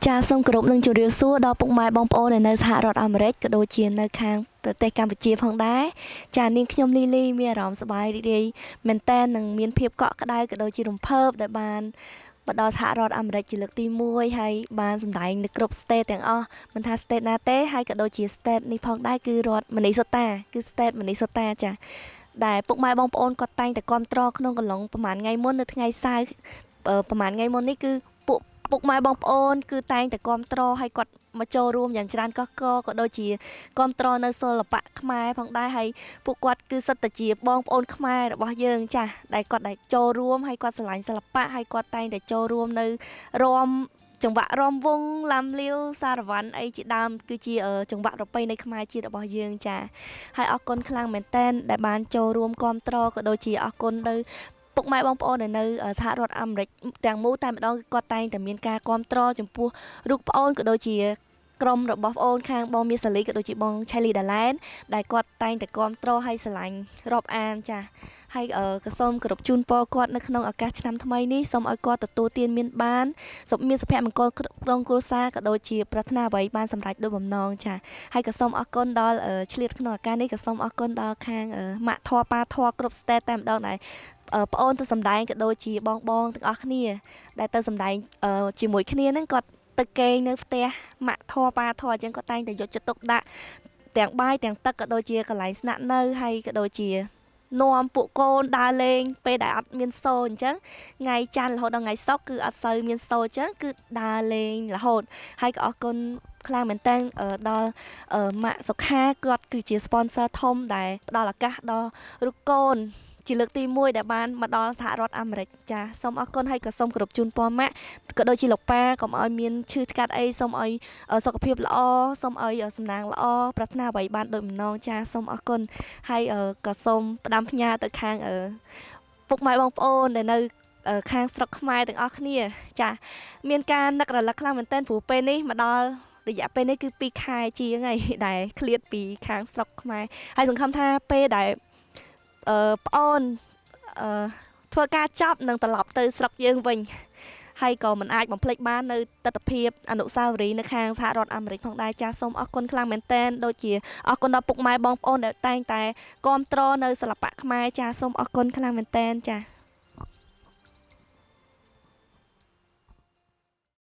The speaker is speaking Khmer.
ចាសសូមគោរពនឹងជម្រាបសួរដល់ពុកម៉ែបងប្អូននៅសហរដ្ឋអាមេរិកក៏ដូចជានៅខាងប្រទេសកម្ពុជាផងដែរចានាងខ្ញុំលីលីមានអារម្មណ៍សប្បាយរីករាយមែនតើនឹងមានភាពកក់ក្ដៅក៏ដូចជារំភើបដែលបានមកដល់សហរដ្ឋអាមេរិកជាលើកទី1ហើយបានសម្ដែងនៅគ្រប់ state ទាំងអស់មិនថា state ណាទេហើយក៏ដូចជា state នេះផងដែរគឺរដ្ឋ Minnesota គឺ state Minnesota ចាដែលពុកម៉ែបងប្អូនគាត់តែងតែគ្រប់គ្រងក្នុងកន្លងប្រហែលថ្ងៃមុននៅថ្ងៃសៅរ៍ប្រហែលថ្ងៃមុននេះគឺពុកម៉ែបងប្អូនគឺតែងតែគ្រប់គ្រងឲ្យគាត់មកចូលរួមយ៉ាងច្រើនកកកក៏ដូចជាគ្រប់គ្រងនៅសិល្បៈខ្មែរផងដែរហើយពួកគាត់គឺសិតតែជាបងប្អូនខ្មែររបស់យើងចាដែលគាត់ដែលចូលរួមហើយគាត់ស្រឡាញ់សិល្បៈហើយគាត់តែងតែចូលរួមនៅរាំចង្វាក់រំវង់ឡាំលាវសារវ័នអីជាដើមគឺជាចង្វាក់ប្រពៃណីខ្មែរជាតិរបស់យើងចាហើយអរគុណខ្លាំងមែនតើដែលបានចូលរួមគ្រប់គ្រងក៏ដូចជាអរគុណទៅពុកម៉ែបងប្អូននៅសហរដ្ឋអាមេរិកទាំងមូលតែម្ដងគឺគាត់តែងតែមានការគ្រប់គ្រងចំពោះរូបប្អូនក៏ដូចជាក្រុមរបស់ប្អូនខាងបងមាសសាលីក៏ដូចជាបងឆៃលីដាឡែនដែលគាត់តែងតែគ្រប់គ្រងឲ្យស្រឡាញ់រាប់អានចាហើយក៏សូមគោរពជូនពរគាត់នៅក្នុងឱកាសឆ្នាំថ្មីនេះសូមឲ្យគាត់ទទួលទានមានបានសុខមានសុភមង្គលក្នុងគ្រួសារក៏ដូចជាប្រាថ្នាអ្វីបានសម្រេចដោយបំណងចាហើយក៏សូមអរគុណដល់ឆ្លៀតក្នុងឱកាសនេះក៏សូមអរគុណដល់ខាងម៉ាក់ធွာប៉ាធွာគ្រប់ state តែម្ដងដែរប្អូនទៅសម្ដែងក៏ដូចជាបងទាំងអស់គ្នាដែលទៅសម្ដែងជាមួយគ្នាហ្នឹងគាត់ទៅគេងនៅផ្ទះម៉ាក់ធွာប៉ាធွာអញ្ចឹងគាត់តែងតែយកចិត្តទុកដាក់ទាំងបាយទាំងទឹកក៏ដូចជាកន្លែងស្នាក់នៅហើយក៏ដូចជានាំពួកកូនដើរលេងពេលដែលអត់មានសូអញ្ចឹងថ្ងៃច័ន្ទរហូតដល់ថ្ងៃសុក្រគឺអត់សូវមានសូអញ្ចឹងគឺដើរលេងរហូតហើយក៏អរគុណខ្លាំងមែនតើដល់ម៉ាក់សុខាគាត់គឺជា sponsor ធំដែលផ្ដល់ឱកាសដល់រូបកូនជាលើកទី1ដែលបានមកដល់សហរដ្ឋអាមេរិកចាសូមអរគុណហើយក៏សូមគោរពជូនពរម៉ាក់ក៏ដូចជាលោកប៉ាកុំឲ្យមានឈឺថ្កាត់អីសូមឲ្យសុខភាពល្អសូមឲ្យសំណាងល្អប្រាថ្នាអ្វីបានដោយបំណងចាសូមអរគុណហើយក៏សូមផ្ដាំផ្ញើទៅខាងពុកម៉ែបងប្អូនដែលនៅខាងស្រុកខ្មែរទាំងអស់គ្នាចាមានការនឹករលឹកខ្លាំងមែនទែនព្រោះពេលនេះមកដល់រយៈពេលនេះគឺ2ខែជាងហើយដែលឃ្លាតពីខាងស្រុកខ្មែរហើយសង្ឃឹមថាពេលដែលប្អូនធ្វើការចប់នឹងត្រឡប់ទៅស្រុកយើងវិញហើយក៏មិនអាចបំភ្លេចបាននៅទស្សនភាពអនុស្សាវរីយ៍នៅខាងសហរដ្ឋអាមេរិកផងដែរចាសសូមអរគុណខ្លាំងមែនទែនដូចជាអរគុណដល់ពុកម៉ែបងប្អូនដែលតែងតែគាំទ្រនៅសិល្បៈខ្មែរចាសសូមអរគុណខ្លាំងមែនទែនចាស